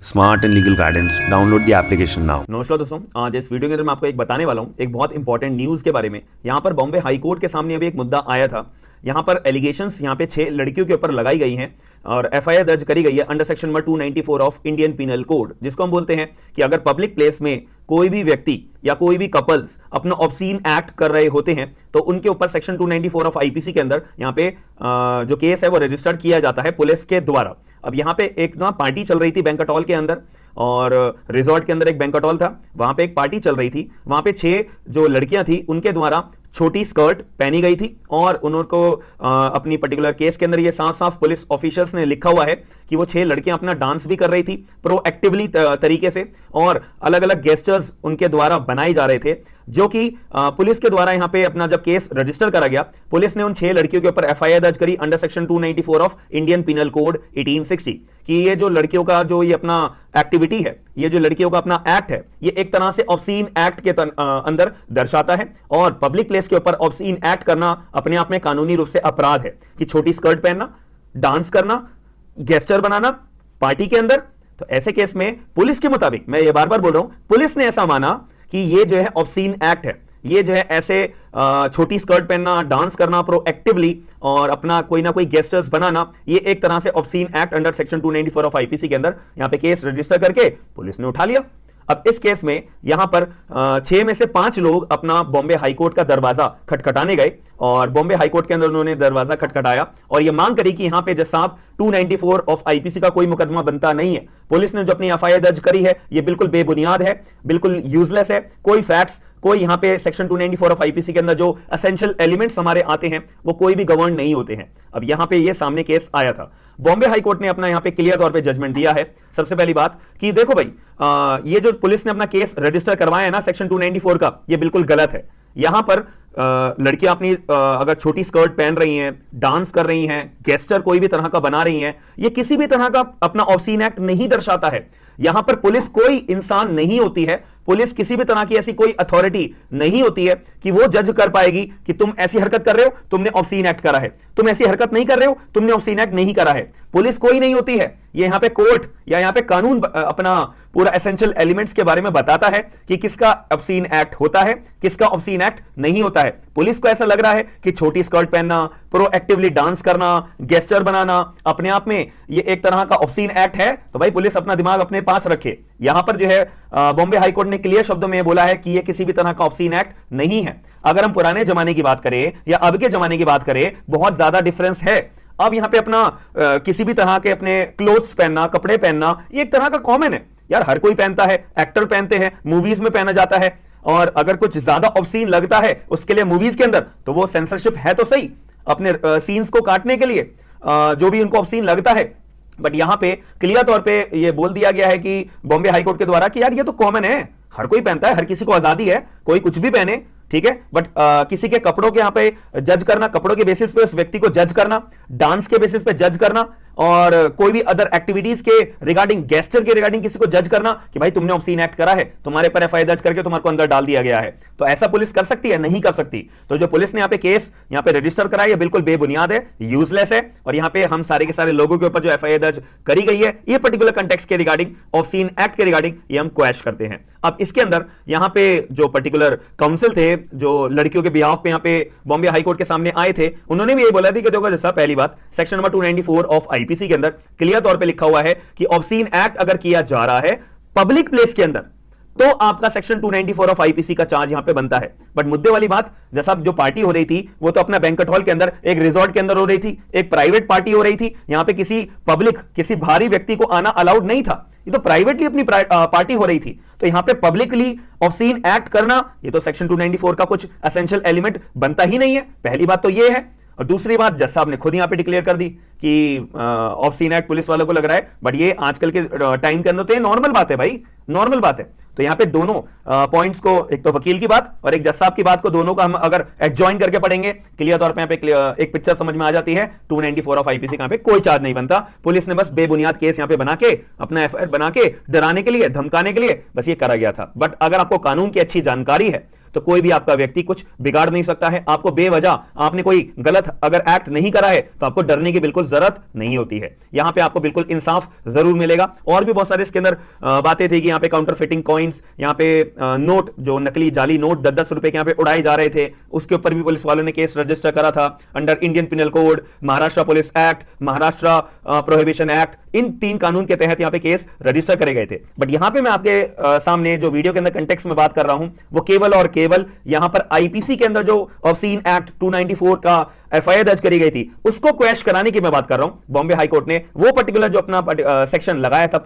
Smart and legal guidance download the application now. नमस्कार दोस्तों, आज इस वीडियो के अंदर मैं आपको एक बताने वाला हूं एक बहुत इंपॉर्टेंट न्यूज के बारे में। यहां पर बॉम्बे हाई कोर्ट के सामने अभी एक मुद्दा आया था। यहां पर एलिगेशंस यहां पे 6 लड़कियों के ऊपर लगाई गई हैं और एफआईआर दर्ज करी गई है under section number 294 of Indian penal code, जिसको हम बोलते हैं कि अगर पब्लिक प्लेस में कोई भी व्यक्ति या कोई भी कपल्स अपना ऑब्सीन एक्ट कर रहे होते हैं तो उनके ऊपर सेक्शन 294 ऑफ आईपीसी के अंदर यहाँ पे जो केस है वो रजिस्टर्ड किया जाता है पुलिस के द्वारा। अब यहाँ पे एक ना पार्टी चल रही थी बैंक्वेट हॉल के अंदर, और रिजॉर्ट के अंदर एक बैंक्वेट हॉल था, वहां पे एक पार्टी चल रही थी। वहां पे 6 जो लड़कियां थी उनके द्वारा छोटी स्कर्ट पहनी गई थी और उनको अपनी पर्टिकुलर केस के अंदर ये साफ साफ पुलिस ऑफिशियल्स ने लिखा हुआ है कि वो 6 लड़कियां अपना डांस भी कर रही थी प्रोएक्टिवली तरीके से, और अलग अलग गेस्टर्स उनके द्वारा बनाए जा रहे थे, जो कि पुलिस के द्वारा यहां पे अपना जब केस रजिस्टर करा गया, पुलिस ने उन 6 लड़कियों के ऊपर एफआईआर दर्ज करी under section 294 of Indian penal code 1860 कि ये जो लड़कियों का जो ये अपना एक्टिविटी है, ये जो लड़कियों का अपना एक्ट है, ये एक तरह से ऑब्सीन एक्ट के अंदर दर्शाता है और पब्लिक प्लेस के ऊपर ऑब्सीन एक्ट करना अपने आप में कानूनी रूप से अपराध है कि छोटी स्कर्ट पहनना, डांस करना, गेस्टर बनाना पार्टी के अंदर। तो ऐसे केस में पुलिस के मुताबिक, मैं ये बार बार बोल रहा हूं, पुलिस ने ऐसा माना कि ये जो है ऑब्सीन एक्ट है, ये जो है ऐसे छोटी स्कर्ट पहनना, डांस करना प्रोएक्टिवली और अपना कोई ना कोई गेस्टर्स बनाना, ये एक तरह से obscene act under section 294 of IPC के अंदर यहां पे केस रजिस्टर करके पुलिस ने उठा लिया। अब इस केस में यहां पर 6 में से 5 लोग अपना बॉम्बे हाईकोर्ट का दरवाजा खटखटाने गए और बॉम्बे हाईकोर्ट के अंदर उन्होंने दरवाजा खटखटाया और यह मांग करी कि यहां पे जज साहब 294 ऑफ आईपीसी का कोई मुकदमा बनता नहीं है। पुलिस ने जो अपनी एफआईआर दर्ज करी है ये बिल्कुल बेबुनियाद है, बिल्कुल यूजलेस है, कोई फैक्ट्स, कोई यहां पे सेक्शन 294 ऑफ आईपीसी के अंदर जो एसेंशियल एलिमेंट्स हमारे आते हैं वो कोई भी गवर्न नहीं होते हैं। अब यहां पे ये सामने केस आया था, बॉम्बे हाई कोर्ट ने अपना यहां पे क्लियर तौर पे जजमेंट दिया है। सबसे पहली बात कि देखो भाई, ये जो पुलिस ने अपना केस रजिस्टर करवाया है ना सेक्शन 294 का, ये बिल्कुल गलत है। यहां पर लड़कियां अपनी अगर छोटी स्कर्ट पहन रही हैं, डांस कर रही हैं, गेस्टर कोई भी तरह का बना रही हैं, ये किसी भी तरह का अपना ऑब्सीन एक्ट नहीं दर्शाता है। यहां पर पुलिस कोई इंसान नहीं होती है, पुलिस किसी भी तरह की ऐसी कोई अथॉरिटी नहीं होती है कि वो जज कर पाएगी कि तुम ऐसी हरकत कर रहे हो, तुमने ऑब्सीन एक्ट करा है, तुम ऐसी हरकत नहीं कर रहे हो, तुमने ऑब्सीन एक्ट नहीं करा है। पुलिस कोई नहीं होती है। ये यहां पे कोर्ट या यहां पे कानून अपना पूरा एसेंशियल एलिमेंट्स के बारे में बताता है कि किसका ऑब्सीन एक्ट होता है, किसका ऑब्सीन एक्ट नहीं होता है। पुलिस को ऐसा लग रहा है कि छोटी स्कर्ट पहनना, प्रोएक्टिवली डांस करना, गेस्टर बनाना अपने आप में ये एक तरह का ऑब्सीन एक्ट है, तो भाई पुलिस अपना दिमाग अपने पास रखे। यहां पर जो है बॉम्बे हाईकोर्ट ने क्लियर शब्दों में बोला है कि ये किसी भी तरह का ऑब्सीन एक्ट नहीं है। अगर हम पुराने जमाने की बात करें या अब के जमाने की बात करें, बहुत ज्यादा डिफरेंस है। अब यहां पे अपना किसी भी तरह के अपने क्लोथ्स पहनना, कपड़े पहनना, ये एक तरह का कॉमन है यार, हर कोई पहनता है, एक्टर पहनते हैं, मूवीज में पहना जाता है, और अगर कुछ ज्यादा ऑब्सीन लगता है उसके लिए मूवीज के अंदर तो वो सेंसरशिप है तो सही, अपने सीन्स को काटने के लिए जो भी उनको ऑब्सीन लगता है। बट यहां पे क्लियर तौर पे ये बोल दिया गया है कि बॉम्बे हाईकोर्ट के द्वारा कि यार ये तो कॉमन है, हर कोई पहनता है, हर किसी को आजादी है, कोई कुछ भी पहने, ठीक है। बट किसी के कपड़ों के यहां पे जज करना, कपड़ों के बेसिस पे उस व्यक्ति को जज करना, डांस के बेसिस पे जज करना, और कोई भी अदर एक्टिविटीज के रिगार्डिंग, गेस्टर के रिगार्डिंग किसी को जज करना कि भाई तुमने ऑब्सीन एक्ट करा है, तुम्हारे पर एफआईआर दर्ज करके तुम्हारे को अंदर डाल दिया गया है, तो ऐसा पुलिस कर सकती है? नहीं कर सकती। तो जो पुलिस ने यहां पे केस यहां पे रजिस्टर करा है ये बिल्कुल बेबुनियाद है, यूजलेस है, और यहां पे हम सारे के सारे लोगों के ऊपर जो एफआईआर दर्ज करी गई है ये पर्टिकुलर कंटेक्स्ट के रिगार्डिंग, ऑब्सीन एक्ट के रिगार्डिंग, ये हम क्वैश करते हैं। अब इसके अंदर यहां पे जो पर्टिकुलर काउंसिल थे जो लड़कियों के बिहाफ पे यहां पे बॉम्बे हाईकोर्ट के सामने आए थे, उन्होंने भी ये बोला था कि देखो जैसा पहली बात सेक्शन नंबर 294 ऑफ आईपीसी के अंदर क्लियर तौर पे लिखा हुआ है कि ऑब्सीन एक्ट अगर किया जा रहा है पब्लिक प्लेस के अंदर तो आपका सेक्शन 294 ऑफ आईपीसी का चार्ज यहां पे बनता है। बट मुद्दे वाली बात, जैसा जो पार्टी हो रही थी वो तो अपना बैंक्वेट हॉल के अंदर, एक रिजॉर्ट के अंदर हो रही थी, एक प्राइवेट पार्टी हो रही थी, यहां पे किसी पब्लिक, किसी भारी व्यक्ति को आना अलाउड नहीं था, ये तो प्राइवेटली अपनी पार्टी हो रही थी। तो यहां पे पब्लिकली ऑब्सीन एक्ट करना ये तो सेक्शन 294 का कुछ एसेंशियल एलिमेंट बनता ही नहीं है। पहली बात तो ये है, और दूसरी बात जज साहब ने खुद यहां पे डिक्लेयर कर दी कि ऑब्सीन एक्ट पुलिस वालों को लग रहा है, बट ये आजकल के टाइम के अंदर तो ये नॉर्मल बात है भाई, नॉर्मल बात है। तो यहां पे दोनों पॉइंट्स को, एक तो वकील की बात और एक जज साहब की बात को, दोनों को हम अगर एडजॉइन करके पढ़ेंगे क्लियर तौर पे यहां पे एक पिक्चर समझ में आ जाती है। 294 ऑफ आईपीसी का पे कोई चार्ज नहीं बनता। पुलिस ने बस बेबुनियाद केस यहां पे बना के, अपना एफआईआर बना के डराने के लिए, धमकाने के लिए बस ये करा गया था। बट अगर आपको कानून की अच्छी जानकारी है तो कोई भी आपका व्यक्ति कुछ बिगाड़ नहीं सकता है आपको। बेवजह आपने कोई गलत अगर एक्ट नहीं करा है तो आपको डरने की बिल्कुल जरूरत नहीं होती है। यहां पे आपको बिल्कुल इंसाफ जरूर मिलेगा। और भी बहुत सारे इसके अंदर बातें थी कि यहां पे काउंटर फिटिंग कॉइन्स, यहां पे नोट, जो नकली जाली नोट 10-10 रुपए के यहां पे उड़ाए जा रहे थे, उसके ऊपर भी पुलिस वालों ने केस रजिस्टर करा था under Indian penal code, Maharashtra police act, Maharashtra prohibition act, इन 3 कानून के तहत यहां पे केस रजिस्टर करे गए थे। बट यहां पे मैं आपके सामने जो वीडियो के अंदर कंटेक्स्ट में बात कर रहा हूं वो केवल और केवल यहां पर आईपीसी के अंदर जो ऑब्सीन एक्ट 294 का एफआईआर दर्ज करी गई थी उसको क्वैश कराने की मैं बात कर रहा हूं। बॉम्बे हाई कोर्ट ने वो पर्टिकुलर जो अपना सेक्शन लगाया था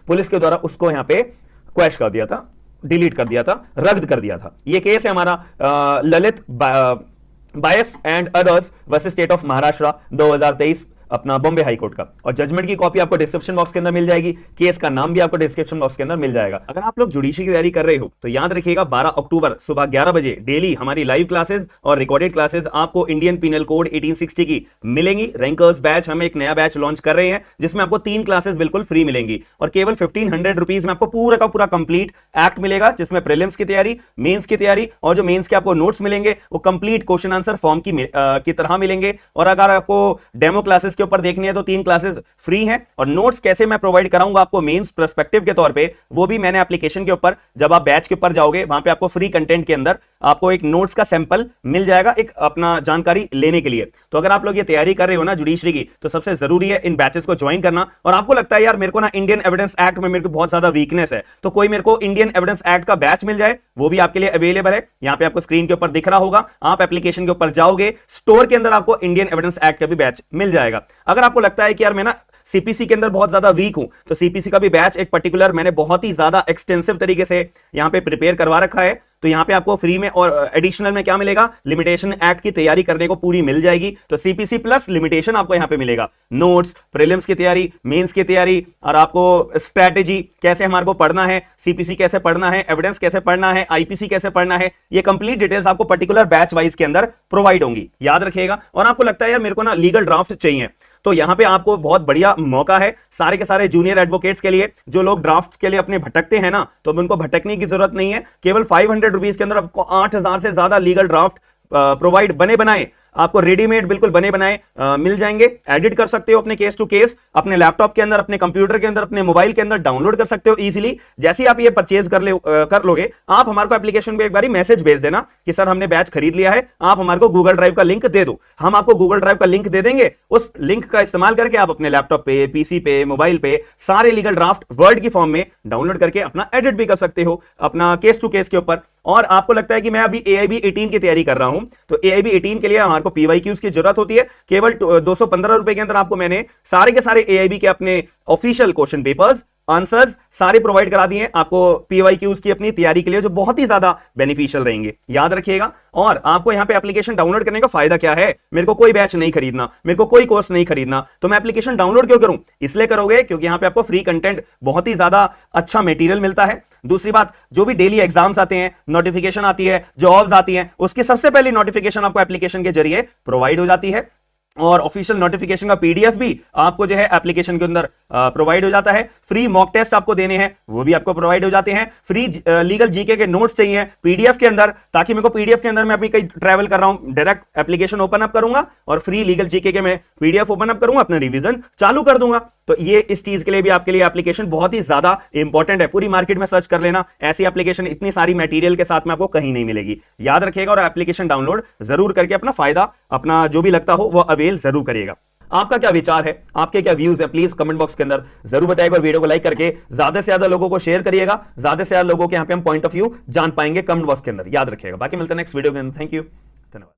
पुलिस के द्वारा, उसको यहां पे क्वैश कर दिया था, डिलीट कर दिया था, रद्द कर दिया था। ये केस है हमारा Lalit bias and others versus state of Maharashtra 2023 अपना बॉम्बे हाई कोर्ट का। और जजमेंट की कॉपी आपको डिस्क्रिप्शन बॉक्स के अंदर मिल जाएगी, केस का नाम भी आपको डिस्क्रिप्शन बॉक्स के अंदर मिल जाएगा। अगर आप लोग जुडिशरी की तैयारी कर रहे हो तो याद रखिएगा 12 अक्टूबर सुबह 11 बजे डेली हमारी लाइव क्लासेस और रिकॉर्डेड क्लासेस आपको इंडियन पिनल कोड 1860 की मिलेंगी। रैंकर्स बैच, हम एक नया बैच लॉन्च कर रहे हैं जिसमें आपको 3 क्लासेस बिल्कुल फ्री मिलेंगी और केवल 1500 रुपीज में आपको पूरा का पूरा कंप्लीट एक्ट मिलेगा, जिसमें प्रीलिम्स की तैयारी, मेंस की तैयारी और जो मेंस के आपको नोट्स मिलेंगे वो कंप्लीट क्वेश्चन आंसर फॉर्म की तरह मिलेंगे। और अगर आपको डेमो क्लासेस के ऊपर देखनी है तो 3 क्लासेस फ्री हैं। और नोट्स कैसे मैं प्रोवाइड कराऊंगा आपको मेंस पर्सपेक्टिव के तौर पे, वो भी मैंने एप्लीकेशन के ऊपर, जब आप बैच के ऊपर जाओगे वहां पे आपको फ्री कंटेंट के अंदर आपको एक नोट्स का सैंपल मिल जाएगा, एक अपना जानकारी लेने के लिए। तो अगर आप लोग ये तैयारी कर रहे हो ना जुडिशरी की, तो सबसे जरूरी है इन बैचेस को ज्वाइन करना। और आपको लगता है यार मेरे को ना इंडियन एविडेंस एक्ट में मेरे को बहुत ज्यादा वीकनेस है, तो कोई मेरे को इंडियन एविडेंस एक्ट का बैच मिल जाए, वो भी आपके लिए अवेलेबल है। यहां पे आपको स्क्रीन के ऊपर दिख रहा होगा, आप एप्लीकेशन के ऊपर जाओगे, स्टोर के अंदर आपको इंडियन एविडेंस एक्ट का भी बैच मिल जाएगा। अगर आपको लगता है कि यार मैं ना सीपीसी के अंदर बहुत ज्यादा वीक हूं, तो सीपीसी का भी बैच एक पर्टिकुलर मैंने बहुत ही ज्यादा एक्सटेंसिव तरीके से यहां पे प्रिपेयर करवा रखा है। तो यहां पे आपको फ्री में और एडिशनल में क्या मिलेगा, लिमिटेशन एक्ट की तैयारी करने को पूरी मिल जाएगी। तो सीपीसी प्लस लिमिटेशन आपको यहां पे मिलेगा, नोट्स, प्रीलिम्स की तैयारी, मेंस की तैयारी, और आपको स्ट्रेटेजी कैसे हमारे को पढ़ना है, सीपीसी कैसे पढ़ना है, एविडेंस कैसे पढ़ना है, आईपीसी कैसे पढ़ना है, ये कंप्लीट डिटेल्स आपको पर्टिकुलर बैच वाइज के अंदर प्रोवाइड होंगी, याद रखिएगा। और आपको लगता है यार मेरे को ना लीगल ड्राफ्ट चाहिए, तो यहां पे आपको बहुत बढ़िया मौका है सारे के सारे जूनियर एडवोकेट्स के लिए। जो लोग ड्राफ्ट्स के लिए अपने भटकते हैं ना, तो उनको भटकने की जरूरत नहीं है। केवल 500 रुपीज के अंदर आपको 8000 से ज्यादा लीगल ड्राफ्ट प्रोवाइड बने बनाए आपको रेडीमेड बिल्कुल बने बनाए मिल जाएंगे। एडिट कर सकते हो अपने केस टू केस, अपने लैपटॉप के अंदर, अपने कंप्यूटर के अंदर, अपने मोबाइल के अंदर डाउनलोड कर सकते हो इजीली। जैसे ही आप ये परचेज कर लोगे, आप हमारे को एप्लीकेशन पे एक बारी मैसेज भेज देना कि सर हमने बैच खरीद लिया है, आप हमारे को गूगल ड्राइव का लिंक दे दो। हम आपको गूगल ड्राइव का लिंक दे देंगे, उस लिंक का इस्तेमाल करके आप अपने लैपटॉप पे, पीसी पे, मोबाइल पे सारे लीगल ड्राफ्ट वर्ड की फॉर्म में डाउनलोड करके अपना एडिट भी कर सकते हो अपना केस टू केस के ऊपर। और आपको लगता है कि मैं अभी AIB 18 की तैयारी कर रहा हूं, तो AIB 18 के लिए हमारे को PYQs की जरूरत होती है। केवल 215 रुपए के अंदर आपको मैंने सारे के सारे AIB के अपने ऑफिशियल क्वेश्चन पेपर्स, आंसर्स सारे प्रोवाइड करा दिए आपको PYQs की अपनी तैयारी के लिए, जो बहुत ही ज्यादा बेनिफिशियल रहेंगे, याद रखिएगा। और आपको यहां पे एप्लीकेशन डाउनलोड करने का फायदा क्या है, मेरे को कोई बैच नहीं खरीदना, मेरे को कोई कोर्स नहीं खरीदना, तो मैं एप्लीकेशन डाउनलोड क्यों करूं? इसलिए करोगे क्योंकि यहां पे आपको फ्री कंटेंट, बहुत ही ज्यादा अच्छा मटेरियल मिलता है। दूसरी बात, जो भी डेली एग्जाम्स आते हैं, नोटिफिकेशन आती है, जॉब्स आती हैं, उसकी सबसे पहली नोटिफिकेशन आपको एप्लीकेशन के जरिए प्रोवाइड हो जाती है। और ऑफिशियल नोटिफिकेशन का PDF भी आपको जो है एप्लीकेशन के अंदर प्रोवाइड हो जाता है। फ्री मॉक टेस्ट आपको देने हैं, वो भी आपको प्रोवाइड हो जाते हैं। फ्री लीगल जीके के नोट्स चाहिए PDF के अंदर, ताकि मेरे को PDF के अंदर मैं अपनी कहीं ट्रैवल कर रहा हूं, डायरेक्ट एप्लीकेशन ओपन अप करूंगा और फ्री लीगल जीके के मैं PDF ओपन अप करूंगा, अपना रिवीजन चालू कर दूंगा। तो ये इस चीज के लिए भी आपके लिए एप्लीकेशन बहुत ही ज्यादा इंपॉर्टेंट है। पूरी मार्केट में सर्च कर लेना, ऐसी एप्लीकेशन इतनी सारी मटेरियल के साथ में आपको कहीं नहीं मिलेगी, याद रखिएगा। और एप्लीकेशन डाउनलोड जरूर करके अपना फायदा, अपना जो भी लगता हो वो अवेल जरूर करिएगा। आपका क्या विचार है, आपके क्या व्यूज है, प्लीज कमेंट बॉक्स के अंदर जरूर बताइएगा। और वीडियो को लाइक करके ज्यादा से ज्यादा लोगों को शेयर करिएगा, ज्यादा से ज्यादा लोगों के यहाँ पे हम पॉइंट ऑफ व्यू जान पाएंगे कमेंट बॉक्स के अंदर, याद रखिएगा। बाकी मिलते हैं नेक्स्ट वीडियो के अंदर। थैंक यू, धन्यवाद।